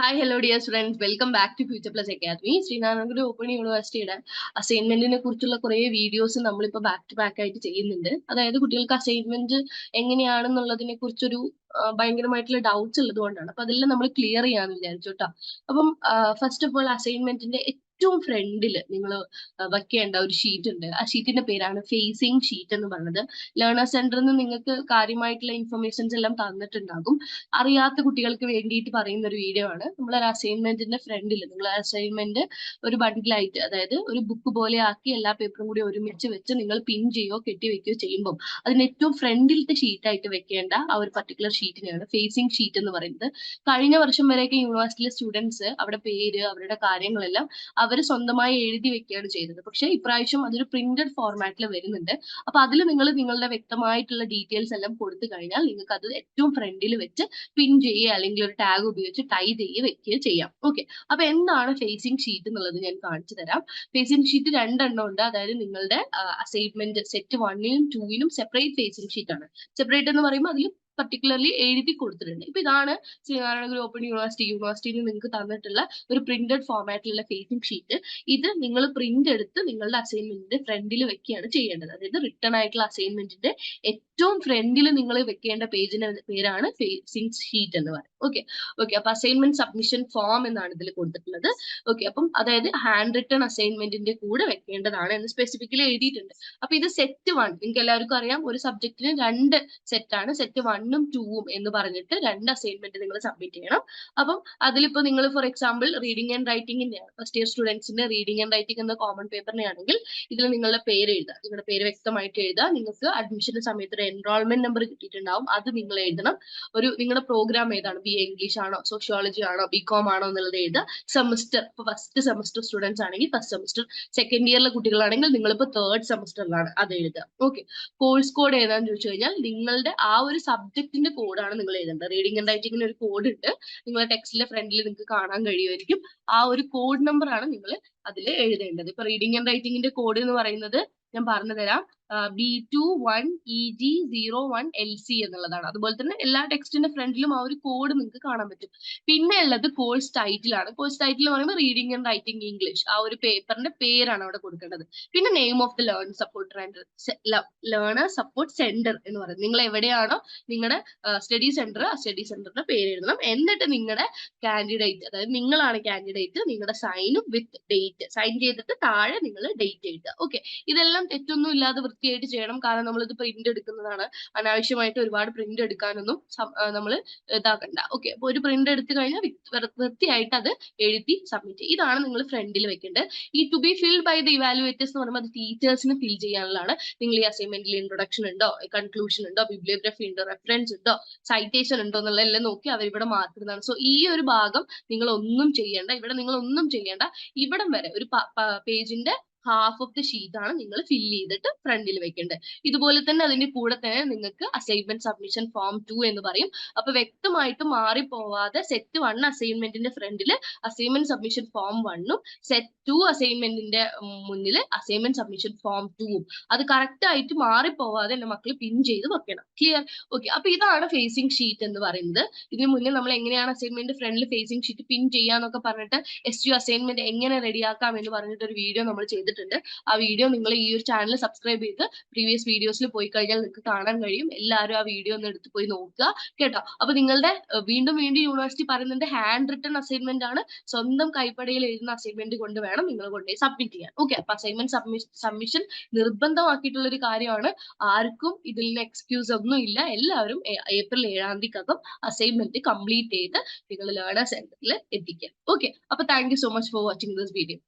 Hi, hello dear students. Welcome back to Future Plus Academy. Sree Narayana Guru open യൂണിവേഴ്സിറ്റിയുടെ അസൈൻമെന്റിനെ കുറിച്ചുള്ള കുറെ videos നമ്മളിപ്പോൾ ബാക്ക് ടു ബാക്ക് ആയിട്ട് ചെയ്യുന്നുണ്ട്. അതായത് കുട്ടികൾക്ക് അസൈൻമെന്റ് എങ്ങനെയാണെന്നുള്ളതിനെ കുറിച്ചൊരു ഭയങ്കരമായിട്ടുള്ള ഡൗട്ട്സ് ഉള്ളത് കൊണ്ടാണ്. അപ്പൊ അതെല്ലാം നമ്മൾ ക്ലിയർ ചെയ്യാന്ന് വിചാരിച്ചു കേട്ടോ. അപ്പം ഫസ്റ്റ് ഓഫ് ഓൾ അസൈൻമെന്റിന്റെ ഏറ്റവും ഫ്രണ്ടിൽ നിങ്ങൾ വെക്കേണ്ട ഒരു ഷീറ്റ് ഉണ്ട്. ആ ഷീറ്റിന്റെ പേരാണ് ഫേസിംഗ് ഷീറ്റ് എന്ന് പറയുന്നത്. ലേണർ സെന്ററിൽ നിന്ന് നിങ്ങൾക്ക് കാര്യമായിട്ടുള്ള ഇൻഫർമേഷൻസ് എല്ലാം തന്നിട്ടുണ്ടാകും. അറിയാത്ത കുട്ടികൾക്ക് വേണ്ടിയിട്ട് പറയുന്ന ഒരു വീഡിയോ ആണ്. നമ്മളൊരു അസൈൻമെന്റിന്റെ ഫ്രണ്ടിൽ നിങ്ങൾ അസൈൻമെന്റ് ഒരു ബണ്ടിലായിട്ട്, അതായത് ഒരു ബുക്ക് പോലെ ആക്കി എല്ലാ പേപ്പറും കൂടി ഒരുമിച്ച് വെച്ച് നിങ്ങൾ പിൻ ചെയ്യോ കെട്ടിവെക്കുകയോ ചെയ്യുമ്പോൾ അതിന് ഏറ്റവും ഫ്രണ്ടിലത്തെ ഷീറ്റായിട്ട് വെക്കേണ്ട ആ ഒരു പർട്ടിക്കുലർ ഷീറ്റിനെയാണ് ഫേസിംഗ് ഷീറ്റ് എന്ന് പറയുന്നത്. കഴിഞ്ഞ വർഷം വരെയൊക്കെ യൂണിവേഴ്സിറ്റിയിലെ സ്റ്റുഡൻസ് അവരുടെ പേര്, അവരുടെ കാര്യങ്ങളെല്ലാം അവർ സ്വന്തമായി എഴുതി വെക്കുകയാണ് ചെയ്തത്. പക്ഷേ ഇപ്രാവശ്യം അതൊരു പ്രിന്റഡ് ഫോർമാറ്റിൽ വരുന്നുണ്ട്. അപ്പൊ അതിൽ നിങ്ങൾ നിങ്ങളുടെ വ്യക്തമായിട്ടുള്ള ഡീറ്റെയിൽസ് എല്ലാം കൊടുത്തു കഴിഞ്ഞാൽ നിങ്ങൾക്ക് അത് ഏറ്റവും ഫ്രണ്ടിൽ വെച്ച് പിൻ ചെയ്യുക അല്ലെങ്കിൽ ഒരു ടാഗ് ഉപയോഗിച്ച് ടൈ ചെയ്യുക വെക്കുകയോ ചെയ്യാം. ഓക്കെ, അപ്പൊ എന്താണ് ഫേസിംഗ് ഷീറ്റ് എന്നുള്ളത് ഞാൻ കാണിച്ചു തരാം. ഫേസിംഗ് ഷീറ്റ് രണ്ടെണ്ണം ഉണ്ട്. അതായത് നിങ്ങളുടെ അസൈൻമെന്റ് സെറ്റ് 1നും 2നും സെപ്പറേറ്റ് ഫേസിംഗ് ഷീറ്റ് ആണ്. സെപ്പറേറ്റ് എന്ന് പറയുമ്പോൾ അതിൽ പർട്ടിക്കുലർലി എഴുതി കൊടുത്തിട്ടുണ്ട്. ഇപ്പൊ ഇതാണ് ശ്രീനാരായണഗുരു ഓപ്പൺ യൂണിവേഴ്സിറ്റിയിൽ നിങ്ങൾക്ക് തന്നിട്ടുള്ള ഒരു പ്രിന്റഡ് ഫോർമാറ്റിലുള്ള ഫേസിംഗ് ഷീറ്റ്. ഇത് നിങ്ങൾ പ്രിന്റ് എടുത്ത് നിങ്ങളുടെ അസൈൻമെന്റിന്റെ ഫ്രണ്ടിൽ വെക്കുകയാണ് ചെയ്യേണ്ടത്. അതായത് റിട്ടേൺ ആയിട്ടുള്ള അസൈൻമെന്റിന്റെ ഏറ്റവും ഫ്രണ്ടിൽ നിങ്ങൾ വെക്കേണ്ട പേജിന്റെ പേരാണ് ഫേസിംഗ് ഷീറ്റ് എന്ന് പറയുന്നത്. ഓക്കെ, അപ്പൊ അസൈൻമെന്റ് സബ്മിഷൻ ഫോം എന്നാണ് ഇതിൽ കൊടുത്തിട്ടുള്ളത്. ഓക്കെ, അപ്പം അതായത് ഹാൻഡ് റിട്ടേൺ അസൈൻമെന്റിന്റെ കൂടെ വെക്കേണ്ടതാണ് എന്ന് സ്പെസിഫിക്കലി എഴുതിയിട്ടുണ്ട്. അപ്പൊ ഇത് സെറ്റ് 1, നിങ്ങൾക്ക് എല്ലാവർക്കും അറിയാം ഒരു സബ്ജക്റ്റിന് 2 സെറ്റാണ്, സെറ്റ് 1ഉം 2ഉം എന്ന് പറഞ്ഞിട്ട് 2 അസൈൻമെന്റ് നിങ്ങൾ സബ്മിറ്റ് ചെയ്യണം. അപ്പം അതിലിപ്പോ നിങ്ങൾ ഫോർ എക്സാമ്പിൾ റീഡിംഗ് ആൻഡ് റൈറ്റിംഗിന്റെ ഫസ്റ്റ് ഇയർ സ്റ്റുഡൻസിന്റെ റീഡിംഗ് ആൻഡ് റൈറ്റിംഗ് എന്ന കോമൺ പേപ്പറിനെ ആണെങ്കിൽ ഇതിൽ നിങ്ങളുടെ പേര് എഴുതുക, നിങ്ങളുടെ പേര് വ്യക്തമായിട്ട് എഴുതുക. നിങ്ങൾക്ക് അഡ്മിഷന്റെ സമയത്ത് ഒരു എൻറോൾമെന്റ് നമ്പർ കിട്ടിയിട്ടുണ്ടാവും, അത് നിങ്ങൾ എഴുതണം. നിങ്ങളുടെ പ്രോഗ്രാം ഏതാണ്, BA ഇംഗ്ലീഷ് ആണോ, സോഷ്യോളജി ആണോ, BCom ആണോ എന്നുള്ളത് എഴുതുക. സെമസ്റ്റർ, ഇപ്പൊ ഫസ്റ്റ് സെമസ്റ്റർ സ്റ്റുഡൻസ് ആണെങ്കിൽ ഫസ്റ്റ് സെമസ്റ്റർ, സെക്കൻഡ് ഇയറിലെ കുട്ടികളാണെങ്കിൽ നിങ്ങളിപ്പോ തേർഡ് സെമസ്റ്ററിലാണ്, അത് എഴുതുക. ഓക്കെ, കോഴ്സ് കോഡ് ഏതാന്ന് ചോദിച്ചു കഴിഞ്ഞാൽ നിങ്ങളുടെ ആ ഒരു സബ്ജക്റ്റിന്റെ കോഡാണ് നിങ്ങൾ എഴുതേണ്ടത്. റീഡിംഗ് ആൻഡ് റൈറ്റിംഗിന് ഒരു കോഡ് ഉണ്ട്, നിങ്ങളുടെ ടെക്സ്റ്റിലെ ഫ്രണ്ടിൽ നിങ്ങൾക്ക് കാണാൻ കഴിയുമായിരിക്കും. ആ ഒരു കോഡ് നമ്പർ ആണ് നിങ്ങൾ അതിൽ എഴുതേണ്ടത്. ഇപ്പൊ റീഡിംഗ് ആൻഡ് റൈറ്റിംഗിന്റെ കോഡ് എന്ന് പറയുന്നത് ഞാൻ പറഞ്ഞു തരാം, B21EG01LC എന്നുള്ളതാണ്. അതുപോലെ തന്നെ എല്ലാ ടെക്സ്റ്റിന്റെ ഫ്രണ്ടിലും ആ ഒരു കോഡ് നിങ്ങൾക്ക് കാണാൻ പറ്റും. പിന്നെ ഉള്ളത് കോഴ്സ് ടൈറ്റിൽ ആണ്. കോഴ്സ് ടൈറ്റിൽ എന്ന് പറയുമ്പോൾ റീഡിംഗ് ആൻഡ് റൈറ്റിംഗ് ഇംഗ്ലീഷ്, ആ ഒരു പേപ്പറിന്റെ പേരാണ് അവിടെ കൊടുക്കേണ്ടത്. പിന്നെ name of the learner support centre എന്ന് പറയുന്നത്, നിങ്ങൾ എവിടെയാണോ നിങ്ങളുടെ സ്റ്റഡി സെന്റർ, ആ സ്റ്റഡി സെന്ററിന്റെ പേര് എഴുതണം. എന്നിട്ട് നിങ്ങളുടെ കാൻഡിഡേറ്റ്, അതായത് നിങ്ങളാണ് കാൻഡിഡേറ്റ്, നിങ്ങളുടെ സൈനും വിത്ത് ഡേറ്റ്, സൈൻ ചെയ്തിട്ട് താഴെ നിങ്ങൾ ഡേറ്റ് എഴുതുക. ഓക്കെ, ഇതെല്ലാം തെറ്റൊന്നും ഇല്ലാതെ വൃത്തിയായിട്ട് ചെയ്യണം. കാരണം നമ്മളിത് പ്രിന്റ് എടുക്കുന്നതാണ്, അനാവശ്യമായിട്ട് ഒരുപാട് പ്രിന്റ് എടുക്കാനൊന്നും നമ്മൾ ഇതാക്കണ്ട. ഓക്കെ, അപ്പൊ ഒരു പ്രിന്റ് എടുത്തു കഴിഞ്ഞാൽ വൃത്തിയായിട്ട് അത് എഴുതി സബ്മിറ്റ് ചെയ്യും. ഇതാണ് നിങ്ങൾ ഫ്രണ്ടിൽ വെക്കേണ്ടത്. ഈ to be filled by the evaluators എന്ന് പറയുമ്പോൾ അത് ടീച്ചേഴ്സിന് ഫിൽ ചെയ്യാനുള്ളതാണ്. നിങ്ങൾ ഈ അസൈൻമെന്റിൽ ഇൻട്രൊഡക്ഷൻ ഉണ്ടോ, കൺക്ലൂഷൻ ഉണ്ടോ, ബിബ്ലിയോഗ്രഫി ഉണ്ടോ, റെഫറൻസ് ഉണ്ടോ, സൈറ്റേഷൻ ഉണ്ടോ എന്നുള്ളതെല്ലാം നോക്കി അവരിവിടെ മാറ്റുന്നതാണ്. സോ ഈ ഒരു ഭാഗം നിങ്ങൾ ഒന്നും ചെയ്യേണ്ട, ഇവിടം വരെ ഒരു പേജിന്റെ ഹാഫ് ഓഫ് ദി ഷീറ്റ് ആണ് നിങ്ങൾ ഫില്ല് ചെയ്തിട്ട് ഫ്രണ്ടിൽ വെക്കേണ്ടത്. ഇതുപോലെ തന്നെ അതിന്റെ കൂടെ തന്നെ നിങ്ങൾക്ക് അസൈൻമെന്റ് സബ്മിഷൻ ഫോം 2 എന്ന് പറയും. അപ്പൊ വ്യക്തമായിട്ട് മാറിപ്പോവാതെ സെറ്റ് 1 അസൈൻമെന്റിന്റെ ഫ്രണ്ടിൽ അസൈൻമെന്റ് സബ്മിഷൻ ഫോം 1ഉം സെറ്റ് 2 അസൈൻമെന്റിന്റെ മുന്നിൽ അസൈൻമെന്റ് സബ്മിഷൻ ഫോം 2ഉം, അത് കറക്റ്റ് ആയിട്ട് മാറിപ്പോവാതെ എന്റെ മക്കൾ പിൻ ചെയ്ത് വെക്കണം. ക്ലിയർ? ഓക്കെ, അപ്പൊ ഇതാണ് ഫേസിംഗ് ഷീറ്റ് എന്ന് പറയുന്നത്. ഇതിന് മുന്നേ നമ്മൾ എങ്ങനെയാണ് അസൈൻമെന്റ് ഫ്രണ്ടിൽ ഫേസിംഗ് ഷീറ്റ് പിൻ ചെയ്യാന്നൊക്കെ പറഞ്ഞിട്ട് SU അസൈൻമെന്റ് എങ്ങനെ റെഡിയാക്കാം എന്ന് പറഞ്ഞിട്ട് ഒരു വീഡിയോ നമ്മൾ ചെയ്തിട്ടുണ്ട്. ആ വീഡിയോ നിങ്ങൾ ഈ ഒരു ചാനൽ സബ്സ്ക്രൈബ് ചെയ്ത് പ്രീവിയസ് വീഡിയോസിൽ പോയി കഴിഞ്ഞാൽ നിങ്ങൾക്ക് കാണാൻ കഴിയും. എല്ലാവരും ആ വീഡിയോ ഒന്ന് എടുത്ത് പോയി നോക്കുക കേട്ടോ. അപ്പൊ നിങ്ങളുടെ വീണ്ടും യൂണിവേഴ്സിറ്റി പറയുന്നുണ്ട് ഹാൻഡ് റിട്ടൺ അസൈൻമെന്റ് ആണ്, സ്വന്തം കൈപ്പടയിൽ എഴുതുന്ന അസൈൻമെന്റ് കൊണ്ട് വേണം നിങ്ങൾ കൊണ്ടുപോയി സബ്മിറ്റ് ചെയ്യാൻ. ഓക്കെ, അപ്പൊ അസൈൻമെന്റ് സബ്മിഷൻ നിർബന്ധമാക്കിയിട്ടുള്ള ഒരു കാര്യമാണ്. ആർക്കും ഇതിൽ നിന്ന് എക്സ്ക്യൂസ് ഒന്നും ഇല്ല. എല്ലാവരും ഏപ്രിൽ 7-ാം തീയതിക്കകം അസൈൻമെന്റ് കംപ്ലീറ്റ് ചെയ്ത് നിങ്ങൾ ലേണർ സെന്ററിൽ എത്തിക്കുക. ഓക്കെ, അപ്പൊ thank you so much for watching this video.